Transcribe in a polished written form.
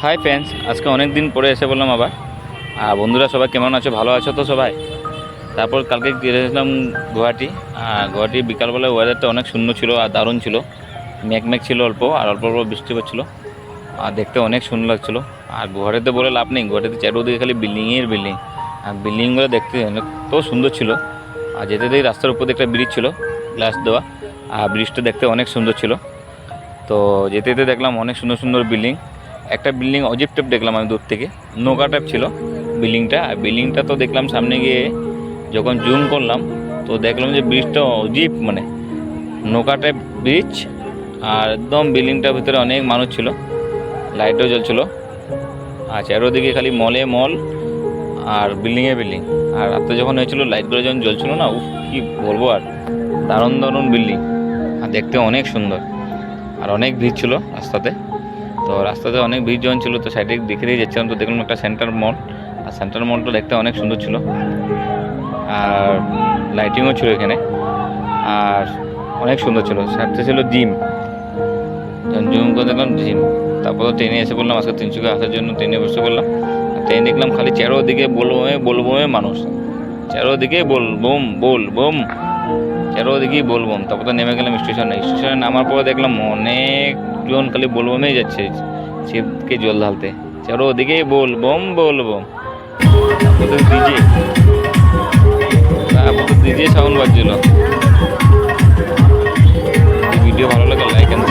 Hi friends, আজকে অনেক দিন পরে এসে বললাম আবার। বন্ধুরা সবাই কেমন আছো? ভালো আছো তো সবাই? তারপর কালকে গিয়েছিলাম গুয়াহাটি। গুয়াহাটি বিকালবেলা ওয়েদারটা অনেক সুন্দর ছিল আর দারুণ ছিল। মেঘ ছিল অল্প, আর অল্প অল্প বৃষ্টি পড়ছিল, আর দেখতে অনেক সুন্দর লাগছিলো। আর গুয়াহাটিতে বলে লাভ নেই, গুয়াহাটিতে চারোদিকে খালি বিল্ডিংয়ের বিল্ডিং, আর বিল্ডিংগুলো দেখতে অনেক তো সুন্দর ছিল। আর যেতে যেতেই রাস্তার উপর একটা ব্রিজ ছিল, গ্লাস দেওয়া, আর ব্রিজটা দেখতে অনেক সুন্দর ছিল। তো যেতে যেতে দেখলাম অনেক সুন্দর সুন্দর বিল্ডিং। একটা বিল্ডিং অজিব টাইপ দেখলাম আমি দূর থেকে, নৌকা টাইপ ছিল বিল্ডিংটা। আর বিল্ডিংটা তো দেখলাম সামনে গিয়ে যখন জুম করলাম, তো দেখলাম যে ব্রিজটা অজিব, মানে নৌকা টাইপ ব্রিজ। আর একদম বিল্ডিংটার ভিতরে অনেক মানুষ ছিল, লাইটও জ্বলছিল। আর চারোদিকে খালি মলে মল আর বিল্ডিংয়ে বিল্ডিং। আর রাত্রে যখন হয়েছিল লাইটগুলো যখন জ্বলছিল না, উফ কী বলবো, আর দারুণ দারুণ বিল্ডিং, আর দেখতে অনেক সুন্দর। আর অনেক ভিড় ছিল রাস্তাতে। তো রাস্তাতে অনেক ভিড় যখন ছিল, তো সাইডে দেখে দিয়ে যাচ্ছিলাম, তো দেখলাম একটা সেন্টার মল। আর সেন্টার মলটা দেখতে অনেক সুন্দর ছিল, আর লাইটিংও ছিল এখানে, আর অনেক সুন্দর ছিল। সাথে ছিল জিম, যখন জুম করে দেখলাম জিম। তারপর ট্রেনে এসে বললাম আজকে তিনসুকে আসার জন্য ট্রেনে বসে বললাম। ট্রেনে দেখলাম খালি চারোদিকে বলবোমে মানুষ, চারোদিকে বলবোম বলবোম, চারোদিকেই বলবোম। তারপর তো নেমে গেলাম স্টেশনে। স্টেশনে নামার পরে দেখলাম অনেকজন খালি বলবোমেই যাচ্ছে শিবকে জল ঢালতে, চারোদিকেই বলবোম বলবোম। তারপর তো ডিজে সাউন্ড বাজছিল। ভিডিও ভালো লাগে লাইক এন্ড